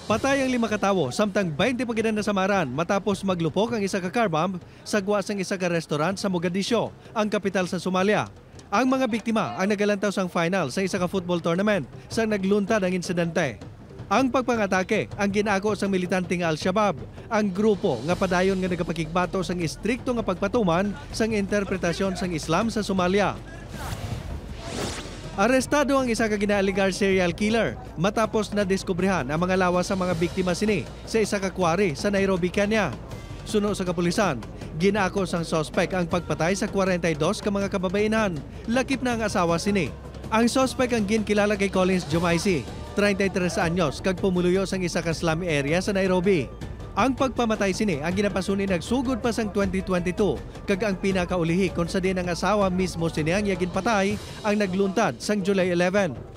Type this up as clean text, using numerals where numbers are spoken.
Patay ang 5 katawo samtang 20 pa gid nasamaran matapos maglupok ang isa ka car bomb sa gawas ng isa ka restaurant sa Mogadiscio, ang kapital sa Somalia. Ang mga biktima ang nagalantaw sang final sa isa ka football tournament sa nagluntad ang insidente. Ang pagpangatake ang ginako sang militanteng Al-Shabaab, ang grupo nga padayon nga nagapakigbato sang istrikto nga pagpatuman sang interpretasyon sang Islam sa Somalia. Arestado ang isa ka ginaaligar serial killer matapos na diskubrihan ang mga lawas sa mga biktima sini sa isa ka quarry sa Nairobi, Kenya. Suno sa kapulisan, ginako sang sospek ang pagpatay sa 42 ka mga kababaihan, lakip na ang asawa sini. Ang sospek ang ginkilala kay Collins Jumaisi, 33 anyos, kag pumuluyo sang isa ka slum area sa Nairobi. Ang pagpamatay sini ang ginapasuni nagsugod pa sang 2022 kag ang pinakaulihi kung sa din ang asawa mismo sini ang yagin patay ang nagluntad sang July 11.